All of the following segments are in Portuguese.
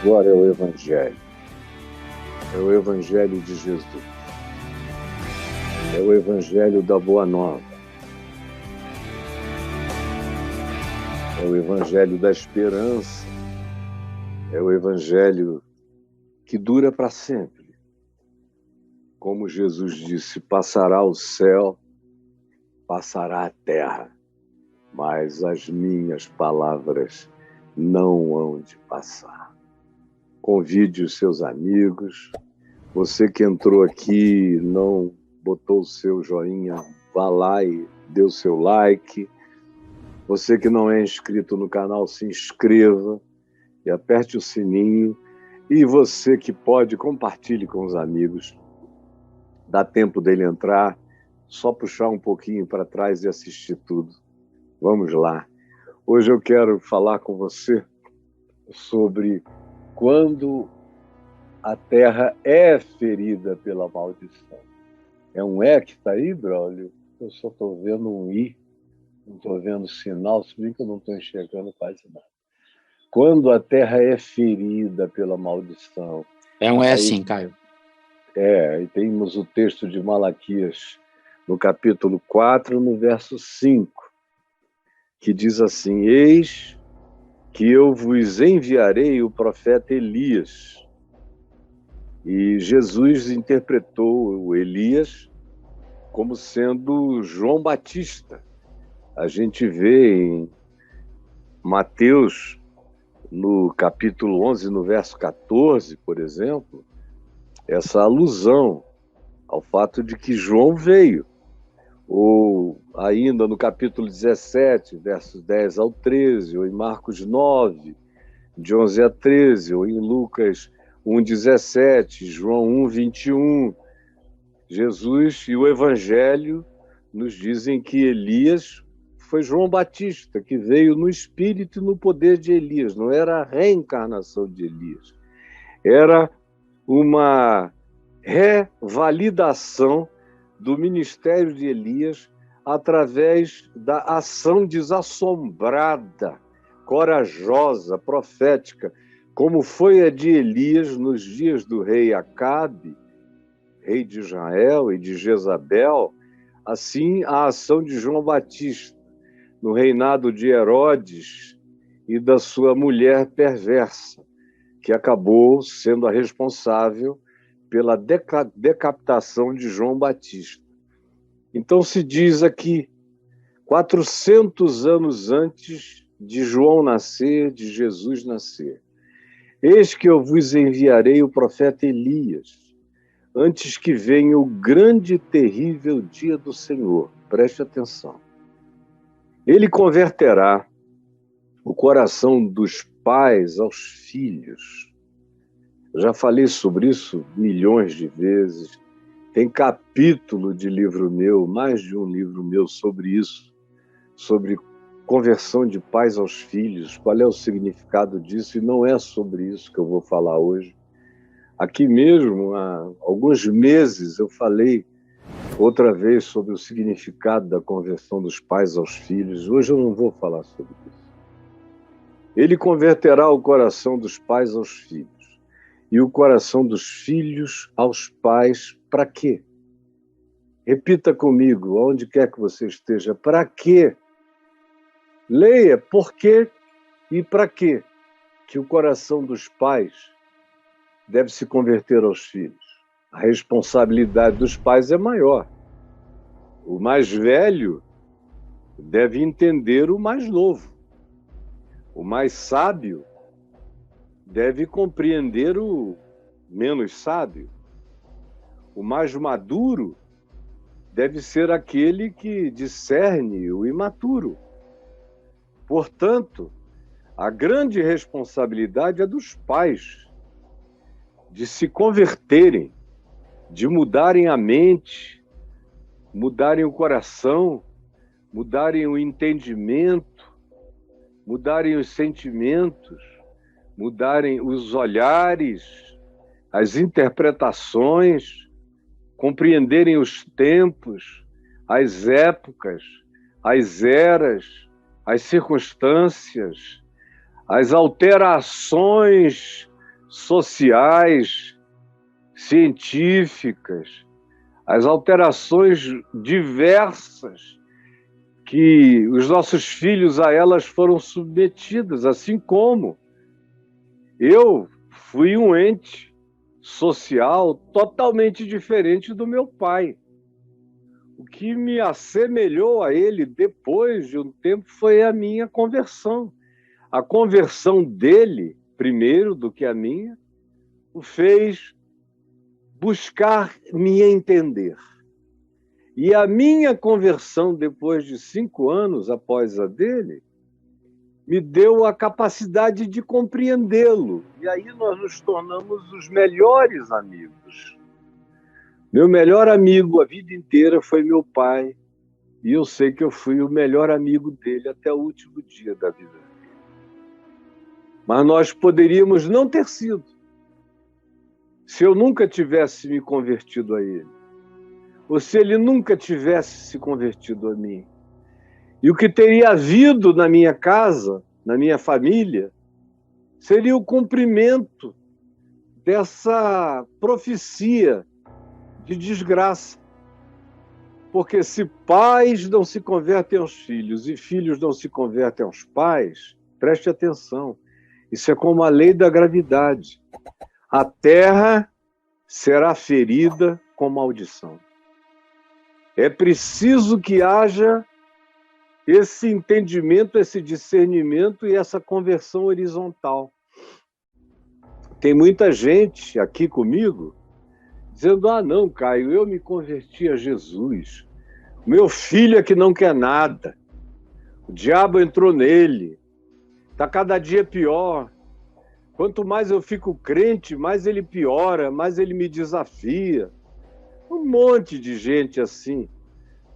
agora é o Evangelho. É o Evangelho de Jesus. É o Evangelho da Boa Nova. É o Evangelho da esperança. É o Evangelho que dura para sempre. Como Jesus disse, passará o céu, passará a terra, mas as minhas palavras não hão de passar. Convide os seus amigos. Você que entrou aqui, não botou o seu joinha, vá lá e dê o seu like. Você que não é inscrito no canal, se inscreva e aperte o sininho. E você que pode, compartilhe com os amigos. Dá tempo dele entrar, só puxar um pouquinho para trás e assistir tudo. Vamos lá. Hoje eu quero falar com você sobre quando a terra é ferida pela maldição. É um E que está aí, Braulio? Eu só estou vendo um I, não estou vendo sinal, se bem que eu não estou enxergando quase nada. Quando a terra é ferida pela maldição. É um E sim, Caio. E temos o texto de Malaquias, no capítulo 4, no verso 5, que diz assim: Eis que eu vos enviarei o profeta Elias. E Jesus interpretou o Elias como sendo João Batista. A gente vê em Mateus, no capítulo 11, no verso 14, por exemplo, essa alusão ao fato de que João veio. Ou ainda no capítulo 17, versos 10 ao 13, ou em Marcos 9, de 11 a 13, ou em Lucas 1,17, João 1,21. Jesus e o Evangelho nos dizem que Elias foi João Batista, que veio no espírito e no poder de Elias. Não era a reencarnação de Elias. Era uma revalidação do ministério de Elias através da ação desassombrada, corajosa, profética, como foi a de Elias nos dias do rei Acabe, rei de Israel e de Jezabel, assim a ação de João Batista no reinado de Herodes e da sua mulher perversa, que acabou sendo a responsável pela decapitação de João Batista. Então se diz aqui, 400 anos antes de João nascer, de Jesus nascer: Eis que eu vos enviarei o profeta Elias, antes que venha o grande e terrível dia do Senhor. Preste atenção. Ele converterá o coração dos pais aos filhos. Eu já falei sobre isso milhões de vezes. Tem capítulo de livro meu, mais de um livro meu sobre isso, sobre conversão de pais aos filhos, qual é o significado disso, e não é sobre isso que eu vou falar hoje. Aqui mesmo, há alguns meses, eu falei outra vez sobre o significado da conversão dos pais aos filhos. Hoje eu não vou falar sobre isso. Ele converterá o coração dos pais aos filhos e o coração dos filhos aos pais. Para quê? Repita comigo, onde quer que você esteja. Para quê? Leia por quê e para quê que o coração dos pais deve se converter aos filhos. A responsabilidade dos pais é maior. O mais velho deve entender o mais novo. O mais sábio deve compreender o menos sábio. O mais maduro deve ser aquele que discerne o imaturo. Portanto, a grande responsabilidade é dos pais de se converterem, de mudarem a mente, mudarem o coração, mudarem o entendimento, mudarem os sentimentos, mudarem os olhares, as interpretações, compreenderem os tempos, as épocas, as eras, as circunstâncias, as alterações sociais, científicas, as alterações diversas que os nossos filhos a elas foram submetidos, assim como eu fui um ente social totalmente diferente do meu pai. O que me assemelhou a ele depois de um tempo foi a minha conversão. A conversão dele, primeiro do que a minha, o fez buscar me entender. E a minha conversão, depois de 5 anos após a dele, me deu a capacidade de compreendê-lo. E aí nós nos tornamos os melhores amigos. Meu melhor amigo a vida inteira foi meu pai. E eu sei que eu fui o melhor amigo dele até o último dia da vida dele. Mas nós poderíamos não ter sido, se eu nunca tivesse me convertido a ele. Ou se ele nunca tivesse se convertido a mim. E o que teria havido na minha casa, na minha família, seria o cumprimento dessa profecia de desgraça. Porque se pais não se convertem aos filhos e filhos não se convertem aos pais, preste atenção, isso é como a lei da gravidade. A terra será ferida com maldição. É preciso que haja esse entendimento, esse discernimento e essa conversão horizontal. Tem muita gente aqui comigo dizendo, não, Caio, eu me converti a Jesus. Meu filho é que não quer nada. O diabo entrou nele. Está cada dia pior. Quanto mais eu fico crente, mais ele piora, mais ele me desafia. Um monte de gente assim,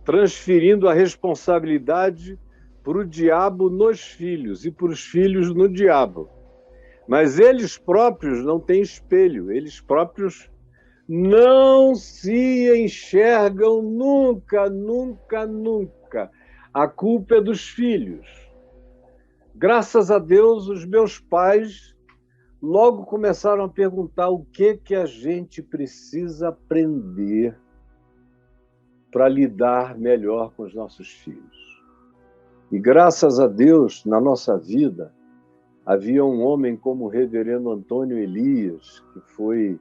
transferindo a responsabilidade para o diabo nos filhos e para os filhos no diabo. Mas eles próprios não têm espelho, eles próprios não se enxergam nunca, nunca, nunca. A culpa é dos filhos. Graças a Deus, os meus pais logo começaram a perguntar o que a gente precisa aprender para lidar melhor com os nossos filhos. E graças a Deus, na nossa vida, havia um homem como o reverendo Antônio Elias, que foi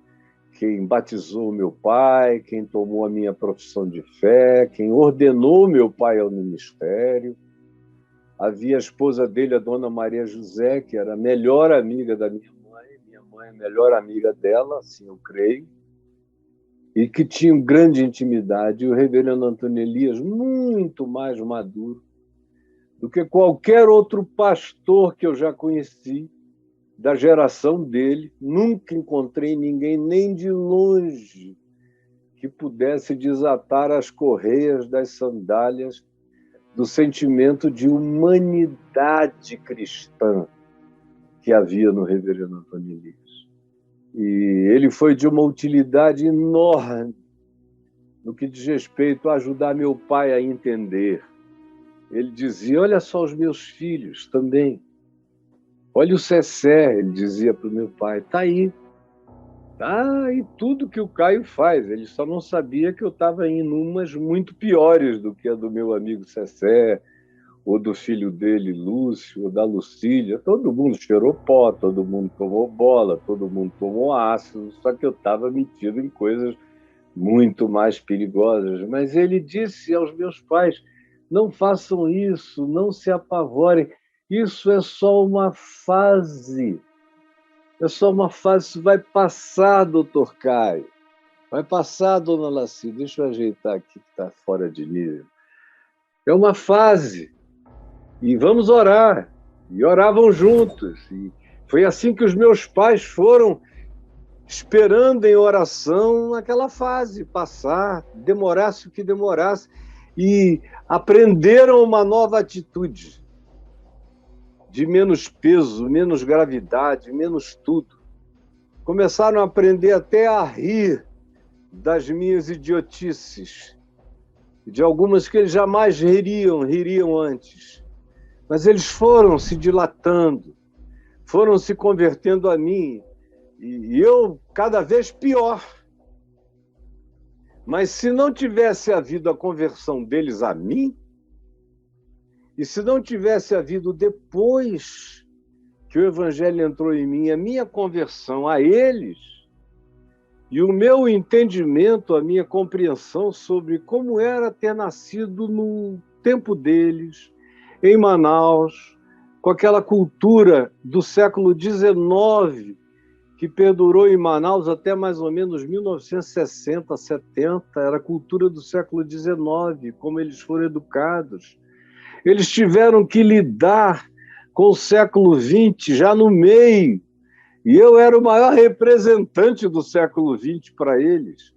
quem batizou meu pai, quem tomou a minha profissão de fé, quem ordenou meu pai ao ministério. Havia a esposa dele, a dona Maria José, que era a melhor amiga da minha mãe, a melhor amiga dela, assim eu creio, e que tinham grande intimidade. E o reverendo Antônio Elias, muito mais maduro do que qualquer outro pastor que eu já conheci, da geração dele. Nunca encontrei ninguém, nem de longe, que pudesse desatar as correias das sandálias do sentimento de humanidade cristã que havia no reverendo Antônio Elias. E ele foi de uma utilidade enorme no que diz respeito a ajudar meu pai a entender. Ele dizia, olha só os meus filhos também. Olha o Cessé, ele dizia para o meu pai, está aí. Está aí tudo que o Caio faz. Ele só não sabia que eu estava em umas muito piores do que a do meu amigo Cessé, ou do filho dele, Lúcio, ou da Lucília. Todo mundo cheirou pó, todo mundo tomou bola, todo mundo tomou ácido, só que eu estava metido em coisas muito mais perigosas. Mas ele disse aos meus pais, não façam isso, não se apavorem, isso é só uma fase. É só uma fase, isso vai passar, doutor Caio. Vai passar, dona Laci. Deixa eu ajeitar aqui que está fora de nível. É uma fase. E vamos orar. E oravam juntos. E foi assim que os meus pais foram esperando em oração aquela fase passar, demorasse o que demorasse. E aprenderam uma nova atitude. De menos peso, menos gravidade, menos tudo. Começaram a aprender até a rir das minhas idiotices, de algumas que eles jamais ririam antes. Mas eles foram se dilatando, foram se convertendo a mim, E eu cada vez pior. Mas se não tivesse havido a conversão deles a mim, e se não tivesse havido depois que o Evangelho entrou em mim, a minha conversão a eles, e o meu entendimento, a minha compreensão sobre como era ter nascido no tempo deles, em Manaus, com aquela cultura do século XIX, que perdurou em Manaus até mais ou menos 1960, 70, era a cultura do século XIX, como eles foram educados. Eles tiveram que lidar com o século XX já no meio, e eu era o maior representante do século XX para eles,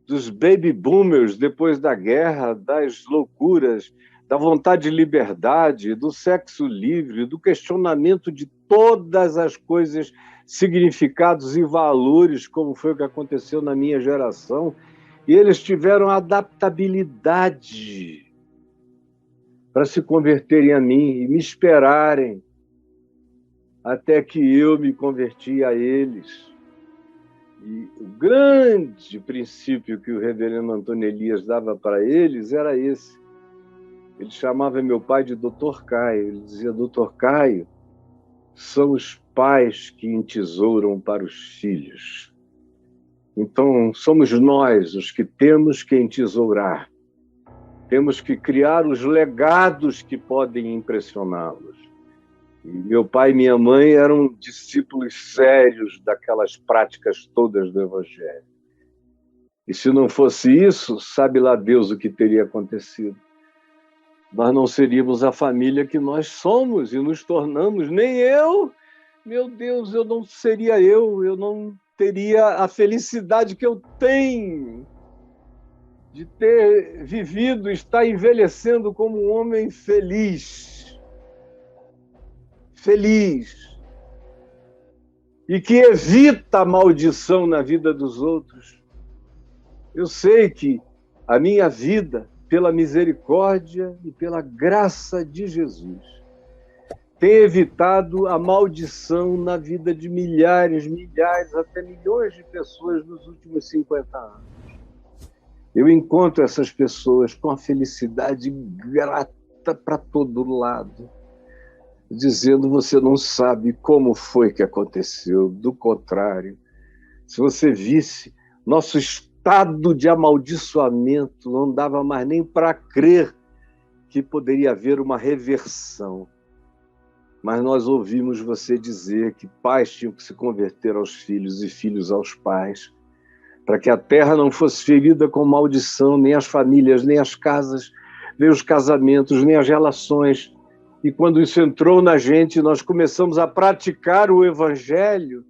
dos baby boomers depois da guerra, das loucuras, da vontade de liberdade, do sexo livre, do questionamento de todas as coisas, significados e valores, como foi o que aconteceu na minha geração. E eles tiveram adaptabilidade para se converterem a mim e me esperarem até que eu me converti a eles. E o grande princípio que o reverendo Antônio Elias dava para eles era esse. Ele chamava meu pai de Dr. Caio. Ele dizia, Dr. Caio, são os pais que entesouram para os filhos. Então, somos nós os que temos que entesourar. Temos que criar os legados que podem impressioná-los. E meu pai e minha mãe eram discípulos sérios daquelas práticas todas do Evangelho. E se não fosse isso, sabe lá Deus o que teria acontecido. Nós não seríamos a família que nós somos e nos tornamos, nem eu. Meu Deus, eu não seria eu não teria a felicidade que eu tenho de ter vivido, estar envelhecendo como um homem feliz. Feliz. E que evita a maldição na vida dos outros. Eu sei que a minha vida, pela misericórdia e pela graça de Jesus, tem evitado a maldição na vida de milhares, até milhões de pessoas nos últimos 50 anos. Eu encontro essas pessoas com a felicidade grata para todo lado, dizendo, você não sabe como foi que aconteceu, do contrário. Se você visse nosso estado de amaldiçoamento, não dava mais nem para crer que poderia haver uma reversão. Mas nós ouvimos você dizer que pais tinham que se converter aos filhos e filhos aos pais, para que a terra não fosse ferida com maldição, nem as famílias, nem as casas, nem os casamentos, nem as relações. E quando isso entrou na gente, nós começamos a praticar o Evangelho.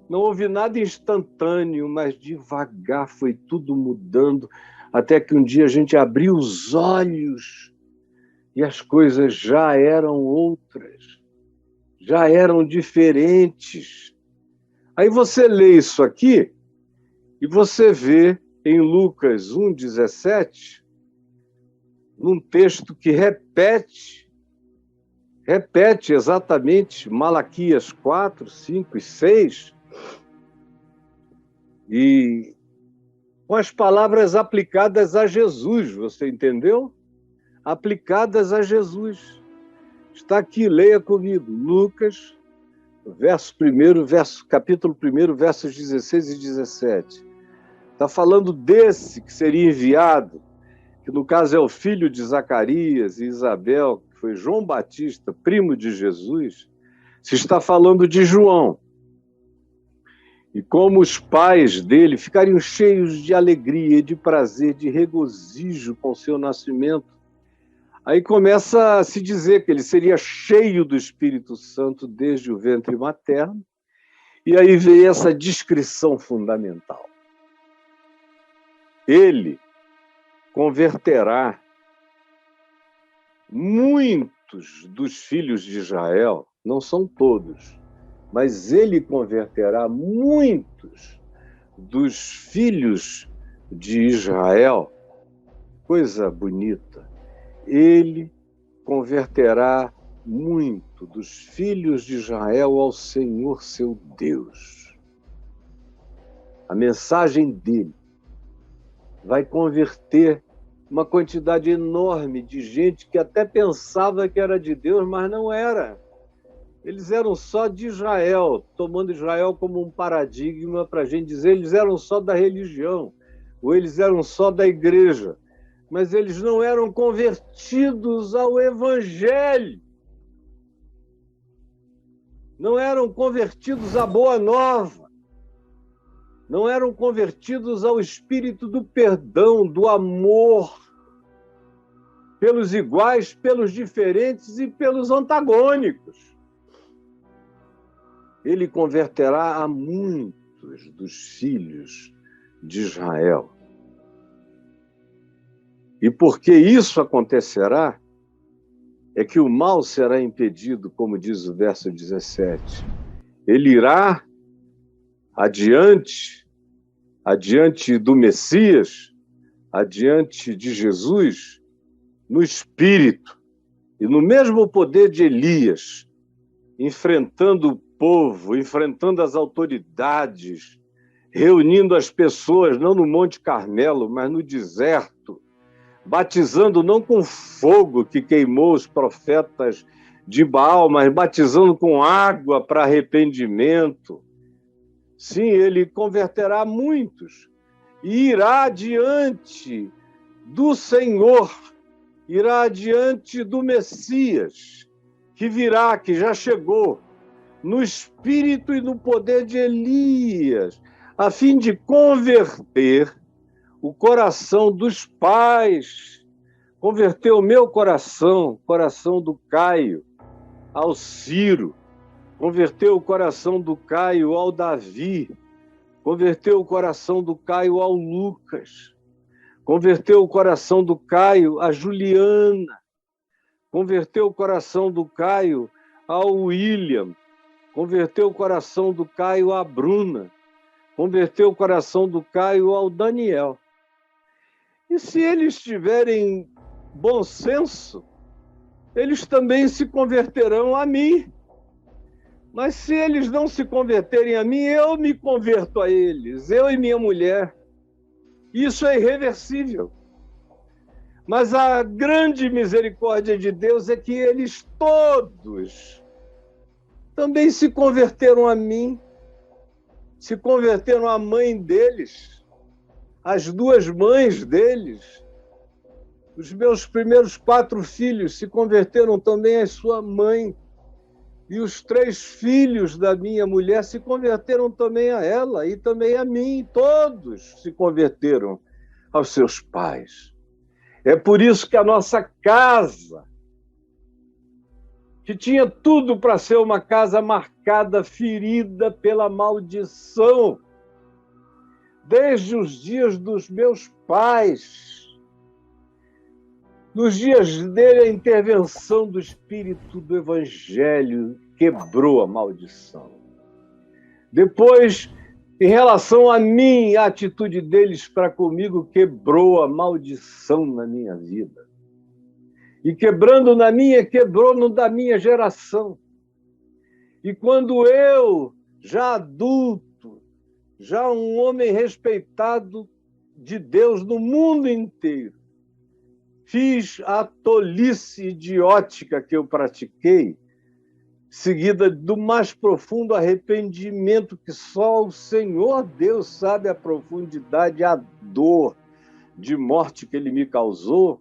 Não houve nada instantâneo, mas devagar foi tudo mudando, até que um dia a gente abriu os olhos e as coisas já eram outras, já eram diferentes. Aí você lê isso aqui e você vê em Lucas 1,17, num texto que repete exatamente Malaquias 4, 5 e 6, e com as palavras aplicadas a Jesus, você entendeu? Aplicadas a Jesus. Está aqui, leia comigo, Lucas, capítulo 1, versos 16 e 17. Está falando desse que seria enviado, que no caso é o filho de Zacarias e Isabel, que foi João Batista, primo de Jesus. Se está falando de João. E como os pais dele ficariam cheios de alegria, de prazer, de regozijo com o seu nascimento. Aí começa a se dizer que ele seria cheio do Espírito Santo desde o ventre materno. E aí vem essa descrição fundamental. Ele converterá muitos dos filhos de Israel, não são todos, mas ele converterá muitos dos filhos de Israel. Coisa bonita. Ele converterá muito dos filhos de Israel ao Senhor seu Deus. A mensagem dele vai converter uma quantidade enorme de gente que até pensava que era de Deus, mas não era. Eles eram só de Israel, tomando Israel como um paradigma para a gente dizer, eles eram só da religião, ou eles eram só da igreja, mas eles não eram convertidos ao Evangelho, não eram convertidos à Boa Nova, não eram convertidos ao espírito do perdão, do amor, pelos iguais, pelos diferentes e pelos antagônicos. Ele converterá a muitos dos filhos de Israel. E porque isso acontecerá, é que o mal será impedido, como diz o verso 17. Ele irá adiante do Messias, adiante de Jesus, no espírito e no mesmo poder de Elias, enfrentando o povo, enfrentando as autoridades, reunindo as pessoas, não no Monte Carmelo, mas no deserto, batizando não com fogo que queimou os profetas de Baal, mas batizando com água para arrependimento. Sim, ele converterá muitos e irá diante do Senhor, irá diante do Messias, que virá, que já chegou, no espírito e no poder de Elias, a fim de converter o coração dos pais, converter o meu coração, coração do Caio, ao Ciro, converteu o coração do Caio ao Davi, converteu o coração do Caio ao Lucas, converteu o coração do Caio à Juliana, converteu o coração do Caio ao William, converteu o coração do Caio à Bruna, converteu o coração do Caio ao Daniel. E se eles tiverem bom senso, eles também se converterão a mim. Mas se eles não se converterem a mim, eu me converto a eles, eu e minha mulher. Isso é irreversível. Mas a grande misericórdia de Deus é que eles todos também se converteram a mim, se converteram à mãe deles, às duas mães deles. Os meus primeiros 4 filhos se converteram também à sua mãe. E os 3 filhos da minha mulher se converteram também a ela e também a mim. Todos se converteram aos seus pais. É por isso que a nossa casa, que tinha tudo para ser uma casa marcada, ferida pela maldição, desde os dias dos meus pais, nos dias dele, a intervenção do Espírito do Evangelho quebrou a maldição. Depois, em relação a mim, a atitude deles para comigo quebrou a maldição na minha vida. E quebrando na minha, quebrou no da minha geração. E quando eu, já adulto, já um homem respeitado de Deus no mundo inteiro, fiz a tolice idiótica que eu pratiquei, seguida do mais profundo arrependimento, que só o Senhor Deus sabe a profundidade, a dor de morte que ele me causou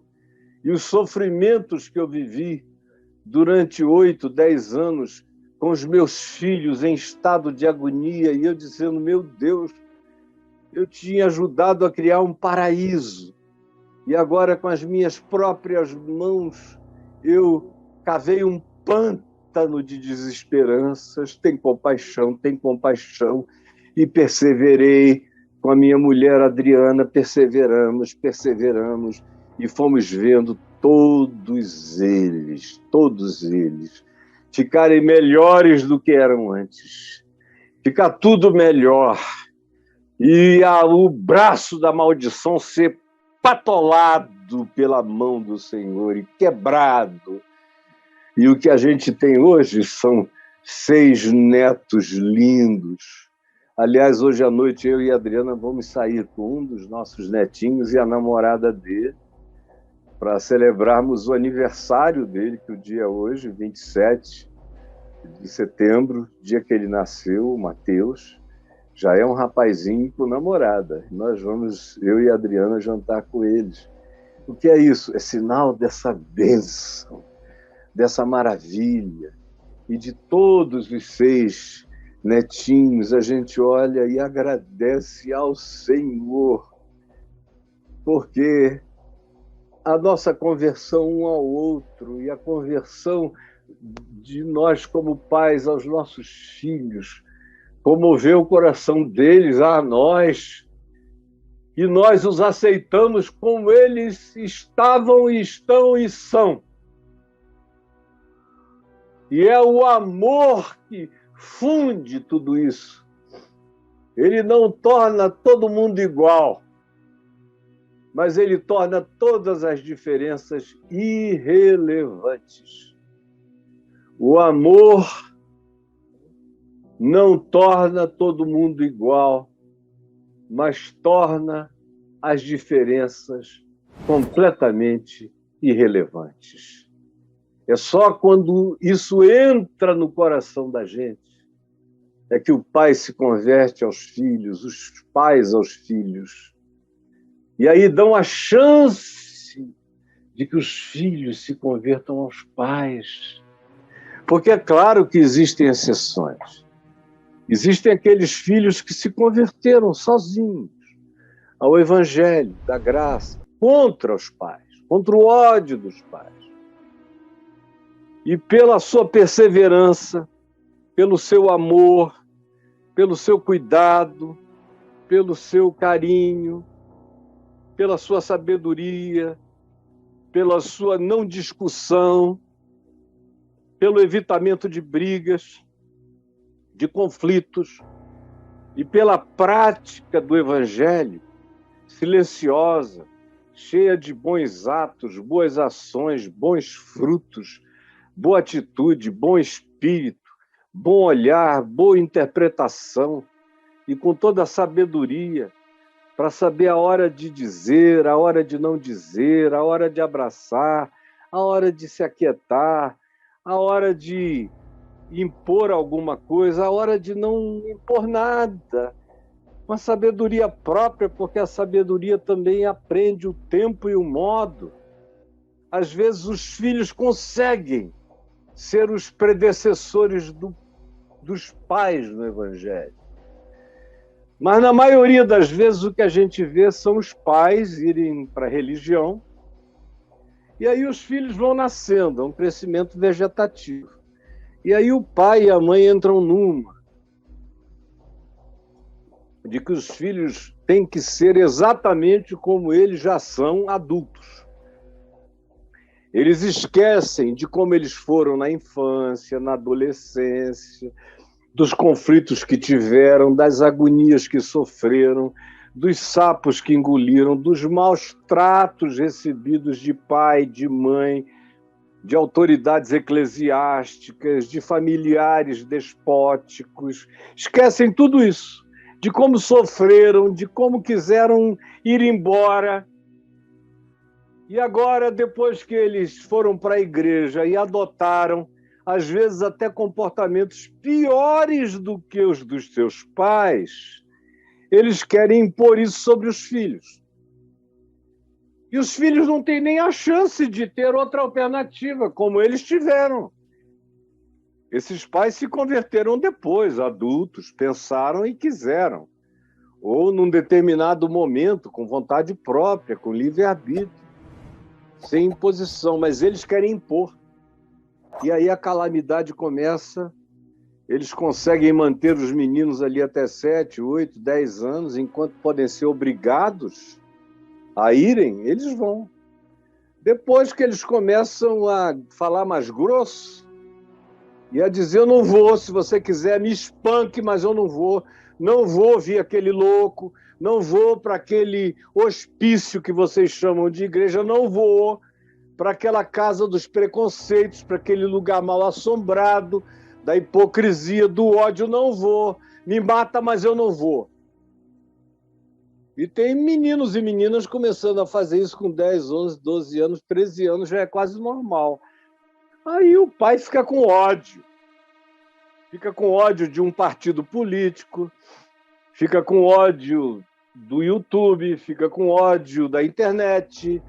e os sofrimentos que eu vivi durante 8, 10 anos com os meus filhos em estado de agonia e eu dizendo, meu Deus, eu tinha ajudado a criar um paraíso. E agora, com as minhas próprias mãos, eu cavei um pântano de desesperanças. Tem compaixão. E perseverei com a minha mulher Adriana, perseveramos, e fomos vendo todos eles, ficarem melhores do que eram antes. Ficar tudo melhor. E o braço da maldição ser patolado pela mão do Senhor e quebrado. E o que a gente tem hoje são 6 netos lindos. Aliás, hoje à noite eu e a Adriana vamos sair com um dos nossos netinhos e a namorada dele para celebrarmos o aniversário dele, que o dia é hoje, 27 de setembro, dia que ele nasceu, o Matheus. Já é um rapazinho com namorada. Nós vamos, eu e a Adriana, jantar com eles. O que é isso? É sinal dessa bênção, dessa maravilha. E de todos os 6 netinhos, a gente olha e agradece ao Senhor, porque a nossa conversão um ao outro e a conversão de nós como pais aos nossos filhos comoveu o coração deles a nós, e nós os aceitamos como eles estavam, estão e são. E é o amor que funde tudo isso. Ele não torna todo mundo igual, mas ele torna todas as diferenças irrelevantes. O amor não torna todo mundo igual, mas torna as diferenças completamente irrelevantes. É só quando isso entra no coração da gente é que o pai se converte aos filhos, os pais aos filhos. E aí dão a chance de que os filhos se convertam aos pais. Porque é claro que existem exceções. Existem aqueles filhos que se converteram sozinhos ao Evangelho da graça, contra os pais, contra o ódio dos pais. E pela sua perseverança, pelo seu amor, pelo seu cuidado, pelo seu carinho, pela sua sabedoria, pela sua não discussão, pelo evitamento de brigas, de conflitos, e pela prática do Evangelho, silenciosa, cheia de bons atos, boas ações, bons frutos, boa atitude, bom espírito, bom olhar, boa interpretação, e com toda a sabedoria, para saber a hora de dizer, a hora de não dizer, a hora de abraçar, a hora de se aquietar, a hora de impor alguma coisa, a hora de não impor nada. Uma sabedoria própria, porque a sabedoria também aprende o tempo e o modo. Às vezes os filhos conseguem ser os predecessores dos pais no Evangelho. Mas na maioria das vezes o que a gente vê são os pais irem para a religião, e aí os filhos vão nascendo, é um crescimento vegetativo. E aí o pai e a mãe entram numa de que os filhos têm que ser exatamente como eles já são adultos. Eles esquecem de como eles foram na infância, na adolescência, dos conflitos que tiveram, das agonias que sofreram, dos sapos que engoliram, dos maus tratos recebidos de pai, de mãe, de autoridades eclesiásticas, de familiares despóticos. Esquecem tudo isso, de como sofreram, de como quiseram ir embora. E agora, depois que eles foram para a igreja e adotaram, às vezes até comportamentos piores do que os dos seus pais, eles querem impor isso sobre os filhos. E os filhos não têm nem a chance de ter outra alternativa, como eles tiveram. Esses pais se converteram depois, adultos, pensaram e quiseram. Ou num determinado momento, com vontade própria, com livre-arbítrio, sem imposição, mas eles querem impor. E aí a calamidade começa, eles conseguem manter os meninos ali até 7, 8, 10 anos, enquanto podem ser obrigados a irem, eles vão. Depois que eles começam a falar mais grosso e a dizer, eu não vou, se você quiser me espanque, mas eu não vou ouvir aquele louco, não vou para aquele hospício que vocês chamam de igreja, não vou. para aquela casa dos preconceitos, para aquele lugar mal assombrado, da hipocrisia, do ódio, não vou. Me mata, mas eu não vou. E tem meninos e meninas começando a fazer isso com 10, 11, 12 anos, 13 anos, já é quase normal. Aí o pai fica com ódio. Fica com ódio de um partido político, fica com ódio do YouTube, fica com ódio da internet,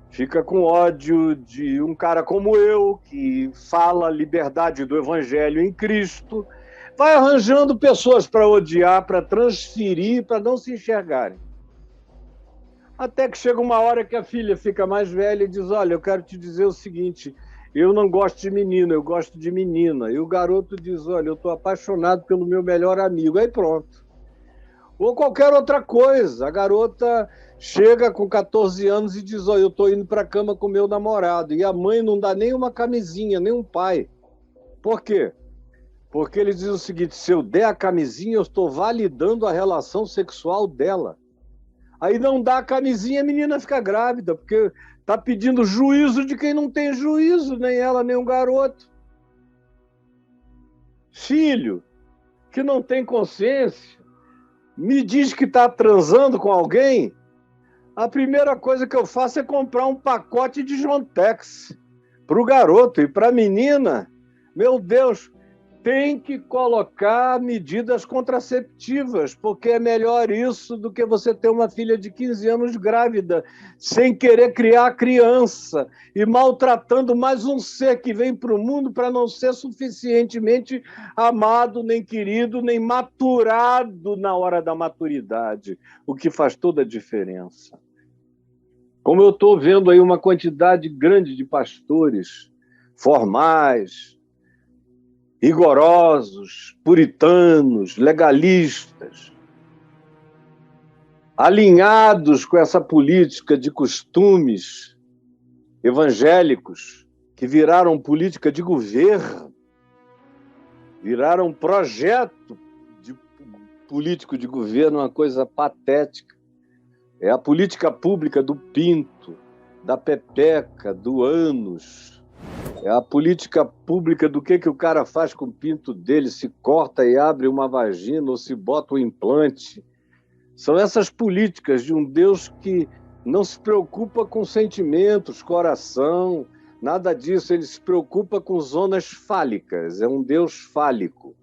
fica com ódio de um cara como eu, que fala a liberdade do evangelho em Cristo. Vai arranjando pessoas para odiar, para transferir, para não se enxergarem. Até que chega uma hora que a filha fica mais velha e diz: olha, eu quero te dizer o seguinte, eu não gosto de menino, eu gosto de menina. E o garoto diz: olha, eu estou apaixonado pelo meu melhor amigo. Aí pronto. Ou qualquer outra coisa. A garota chega com 14 anos e diz: olha, eu estou indo para a cama com meu namorado. E a mãe não dá nem uma camisinha, nem um pai. Por quê? Porque ele diz o seguinte: se eu der a camisinha, eu estou validando a relação sexual dela. Aí não dá a camisinha, a menina fica grávida, porque está pedindo juízo de quem não tem juízo, nem ela, nem o garoto. Filho que não tem consciência, me diz que está transando com alguém, a primeira coisa que eu faço é comprar um pacote de Jontex para o garoto. E para a menina, meu Deus, tem que colocar medidas contraceptivas, porque é melhor isso do que você ter uma filha de 15 anos grávida, sem querer criar a criança e maltratando mais um ser que vem para o mundo para não ser suficientemente amado, nem querido, nem maturado na hora da maturidade, o que faz toda a diferença. Como eu estou vendo aí uma quantidade grande de pastores formais, rigorosos, puritanos, legalistas, alinhados com essa política de costumes evangélicos que viraram política de governo, viraram projeto de político de governo, uma coisa patética. É a política pública do pinto, da pepeca, do ânus. É a política pública do que o cara faz com o pinto dele, se corta e abre uma vagina ou se bota um implante. São essas políticas de um Deus que não se preocupa com sentimentos, coração, nada disso. Ele se preocupa com zonas fálicas. É um Deus fálico,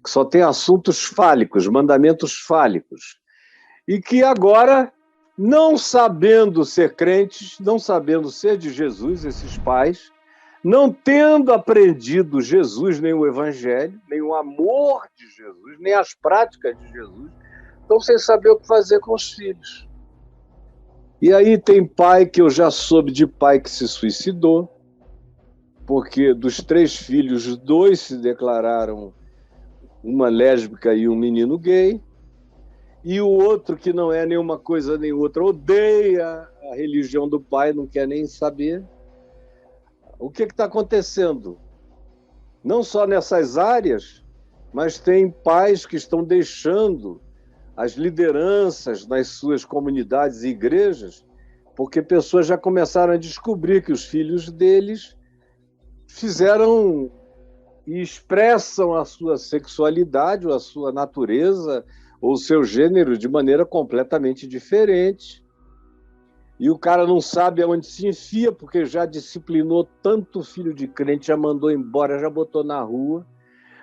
que só tem assuntos fálicos, mandamentos fálicos. E que agora, não sabendo ser crentes, não sabendo ser de Jesus, esses pais, não tendo aprendido Jesus, nem o Evangelho, nem o amor de Jesus, nem as práticas de Jesus, estão sem saber o que fazer com os filhos. E aí tem pai que eu já soube de pai que se suicidou, porque dos 3 filhos, 2 se declararam uma lésbica e um menino gay, e o outro, que não é nenhuma coisa nem outra, odeia a religião do pai, não quer nem saber. O que está acontecendo? Não só nessas áreas, mas tem pais que estão deixando as lideranças nas suas comunidades e igrejas, porque pessoas já começaram a descobrir que os filhos deles fizeram e expressam a sua sexualidade, ou a sua natureza, ou o seu gênero de maneira completamente diferente. E o cara não sabe aonde se enfia, porque já disciplinou tanto filho de crente, já mandou embora, já botou na rua.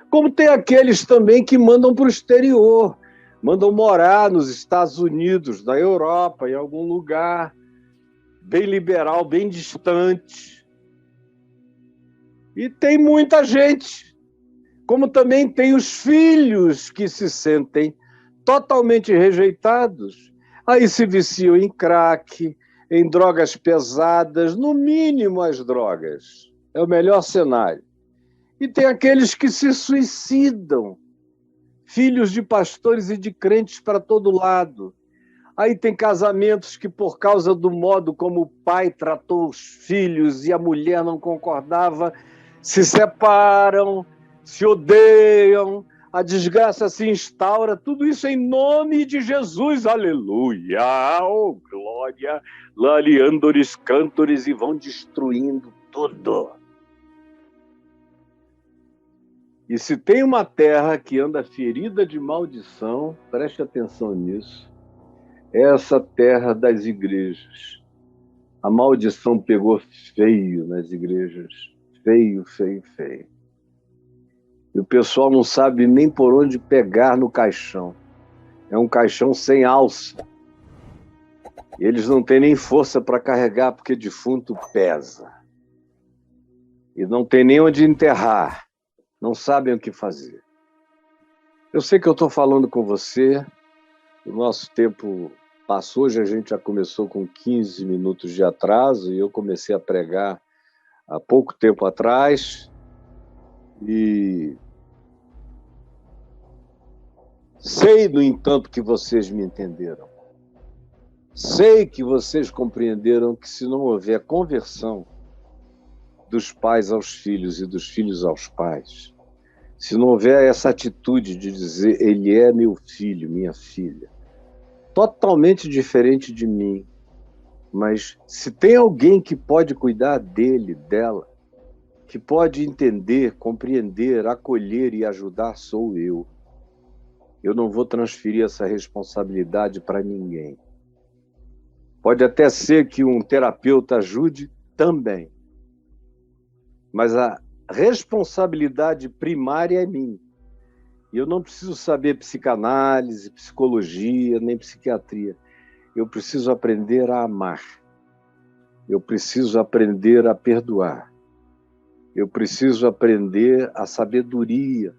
Como tem aqueles também que mandam para o exterior, mandam morar nos Estados Unidos, na Europa, em algum lugar bem liberal, bem distante. E tem muita gente, como também tem os filhos que se sentem totalmente rejeitados, aí se viciam em crack, em drogas pesadas, no mínimo as drogas. É o melhor cenário. E tem aqueles que se suicidam, filhos de pastores e de crentes para todo lado. Aí tem casamentos que, por causa do modo como o pai tratou os filhos e a mulher não concordava, se separam, se odeiam, a desgraça se instaura, tudo isso em nome de Jesus, aleluia, oh glória. laliandores, cântores, e vão destruindo tudo. E se tem uma terra que anda ferida de maldição, preste atenção nisso, é essa terra das igrejas. A maldição pegou feio nas igrejas. Feio, feio, feio. E o pessoal não sabe nem por onde pegar no caixão. É um caixão sem alça. E eles não têm nem força para carregar, porque defunto pesa. E não tem nem onde enterrar. Não sabem o que fazer. Eu sei que eu estou falando com você. O nosso tempo passou. Hoje a gente já começou com 15 minutos de atraso. E eu comecei a pregar há pouco tempo atrás. E sei, no entanto, que vocês me entenderam. Sei que vocês compreenderam que se não houver conversão dos pais aos filhos e dos filhos aos pais, se não houver essa atitude de dizer, ele é meu filho, minha filha, totalmente diferente de mim, mas se tem alguém que pode cuidar dele, dela, que pode entender, compreender, acolher e ajudar, sou eu. Eu não vou transferir essa responsabilidade para ninguém. Pode até ser que um terapeuta ajude também, mas a responsabilidade primária é minha. E eu não preciso saber psicanálise, psicologia, nem psiquiatria. Eu preciso aprender a amar. Eu preciso aprender a perdoar. Eu preciso aprender a sabedoria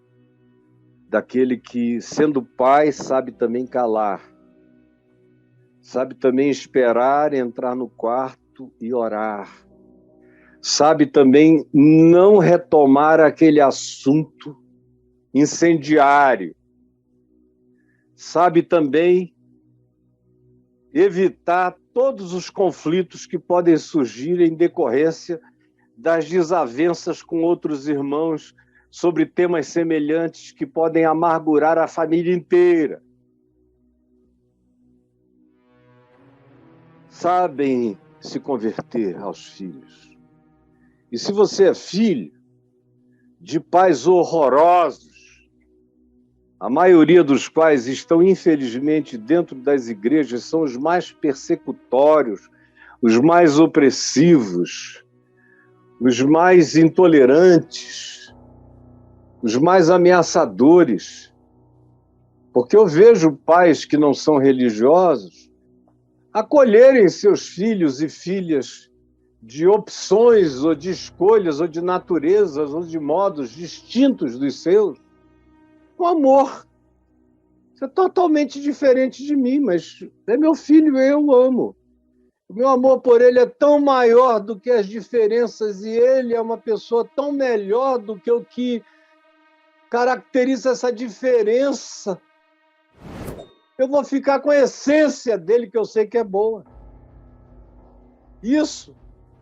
daquele que, sendo pai, sabe também calar. Sabe também esperar, entrar no quarto e orar. Sabe também não retomar aquele assunto incendiário. Sabe também evitar todos os conflitos que podem surgir em decorrência das desavenças com outros irmãos sobre temas semelhantes que podem amargurar a família inteira. Sabem se converter aos filhos. E se você é filho de pais horrorosos, a maioria dos quais estão, infelizmente, dentro das igrejas, são os mais persecutórios, os mais opressivos, os mais intolerantes, os mais ameaçadores. Porque eu vejo pais que não são religiosos acolherem seus filhos e filhas de opções ou de escolhas ou de naturezas ou de modos distintos dos seus, com amor. Isso é totalmente diferente de mim, mas é meu filho, eu o amo. O meu amor por ele é tão maior do que as diferenças e ele é uma pessoa tão melhor do que o que caracteriza essa diferença. Eu vou ficar com a essência dele, que eu sei que é boa. Isso,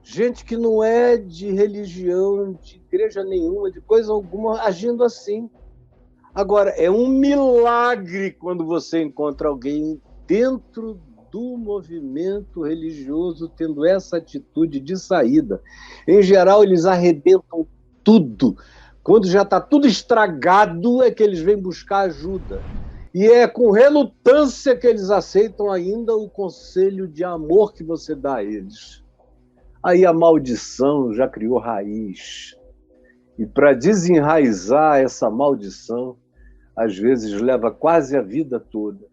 gente que não é de religião, de igreja nenhuma, de coisa alguma, agindo assim. Agora, é um milagre quando você encontra alguém dentro do movimento religioso tendo essa atitude de saída. Em geral, eles arrebentam tudo. Quando já está tudo estragado, é que eles vêm buscar ajuda. E é com relutância que eles aceitam ainda o conselho de amor que você dá a eles. Aí a maldição já criou raiz. E para desenraizar essa maldição, às vezes leva quase a vida toda.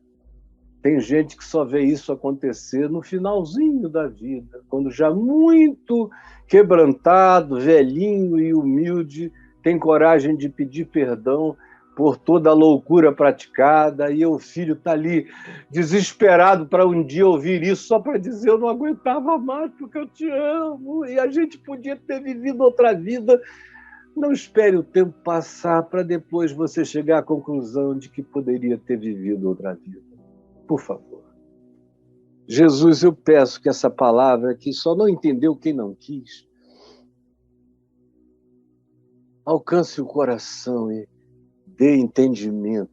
Tem gente que só vê isso acontecer no finalzinho da vida, quando já muito quebrantado, velhinho e humilde, tem coragem de pedir perdão por toda a loucura praticada, e o filho está ali desesperado para um dia ouvir isso só para dizer eu não aguentava mais porque eu te amo, e a gente podia ter vivido outra vida. Não espere o tempo passar para depois você chegar à conclusão de que poderia ter vivido outra vida. Por favor. Jesus, eu peço que essa palavra que só não entendeu quem não quis, alcance o coração e dê entendimento.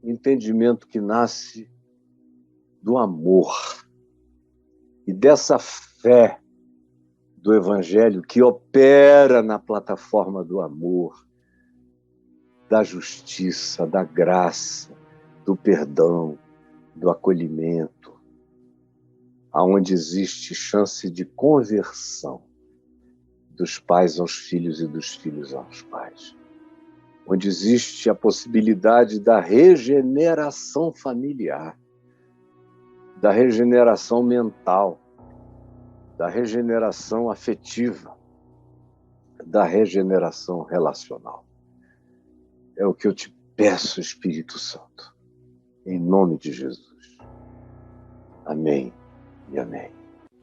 Entendimento que nasce do amor. e dessa fé do Evangelho que opera na plataforma do amor, da justiça, da graça, do perdão, do acolhimento, aonde existe chance de conversão dos pais aos filhos e dos filhos aos pais, onde existe a possibilidade da regeneração familiar, da regeneração mental, da regeneração afetiva, da regeneração relacional. É o que eu te peço, Espírito Santo, em nome de Jesus. Amém e amém.